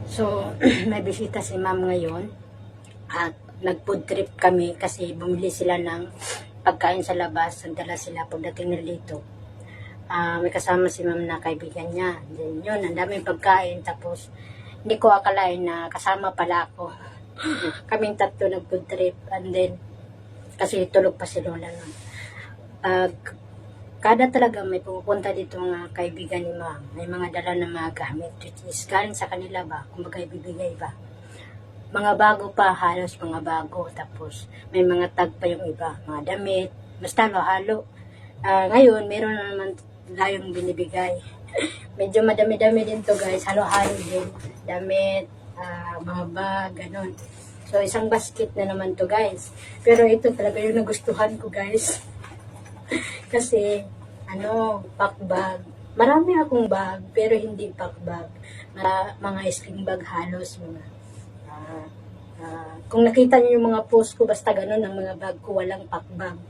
So, may bisita si ma'am ngayon at nag-food trip kami kasi bumili sila ng pagkain sa labas. Nagdala sila pagdating nila dito. May kasama si ma'am na kaibigan niya. Then yun, ang daming pagkain. Tapos, hindi ko akalain na kasama pala ako. Kaming tatlo nag-food trip. And then, kasi tulog pa si Lola nun. Kada talaga may pupunta dito mga kaibigan ni ma'am. May mga dala na mga gamit. Which is galing sa kanila ba? Kung bagay bibigay ba? Mga bago pa, halos mga bago. Tapos, may mga tag pa yung iba. Mga damit. Basta halo-halo. Ngayon, meron na naman tayong binibigay. Medyo madami-dami din to guys. Halo-halo din. Damit, mga bag, ganun. So, isang basket na naman to guys. Pero ito talaga yung nagustuhan ko guys. Kasi, pack bag. Marami akong bag, pero hindi pack bag. Mga sling bag halos. Kung nakita niyo yung mga post ko, basta ganun ang mga bag ko, walang pack bag.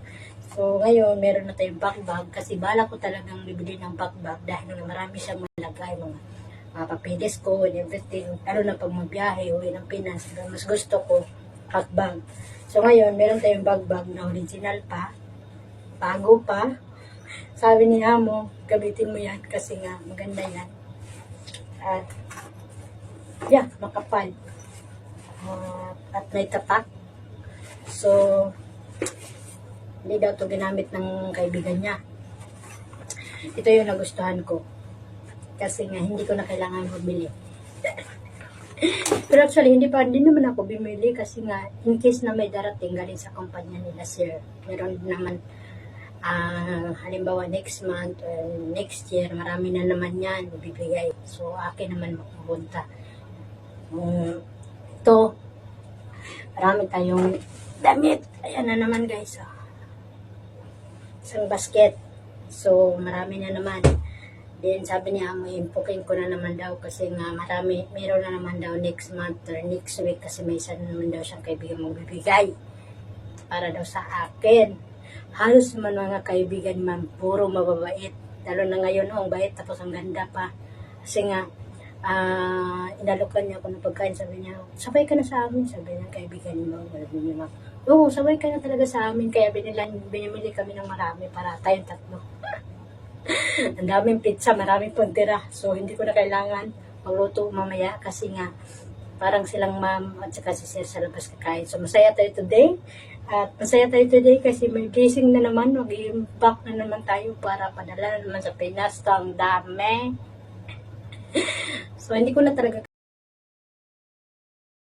So, ngayon, meron na tayong pack bag kasi bala ko talagang bibili ng pack bag dahil marami siyang malagay, mga papeles ko and everything. Lalo na pag magbiyahe, uwi ng Pinas, mas gusto ko pack bag. So, ngayon, meron tayong bag na original pa, bago pa. Sabi ni Amo, gamitin mo yan kasi nga maganda yan. At, makapal. At may tatak. So, hindi daw ito ginamit ng kaibigan niya. Ito yung nagustuhan ko. Kasi nga, hindi ko na kailangan magbili. Pero actually, hindi naman ako bumili kasi nga, in case na may darating galing sa kumpanya nila, sir. Meron naman, halimbawa next month or next year, marami na naman yan ibibigay. So, akin naman mapupunta. Ito, marami tayong damit. Ayan na naman guys. Isang basket. So, marami na naman. Then, sabi niya, impukin ko na naman daw kasi nga meron na naman daw next month or next week kasi may isa na naman daw siyang kaibigan magbibigay para daw sa akin. Halos naman mga kaibigan ma'am, puro mababait. Lalo na ngayon, ang bait, tapos ang ganda pa. Kasi nga, inalukan niya ako ng pagkain. Sabi niya, sabay ka na sa amin. Sabi niya, kaibigan ni ma'am. Oo, sabay ka na talaga sa amin. Kaya binimili kami ng marami para tayong tatlo. Ang daming pizza, maraming pagtira. So, hindi ko na kailangan magluto mamaya kasi nga, parang silang ma'am at saka si sir sa labas kakain. So, masaya tayo today. At masaya tayo today kasi may blessing na naman. Mag-i-impact na naman tayo para padala na naman sa Pinas. So, ang dami. So, hindi ko na talaga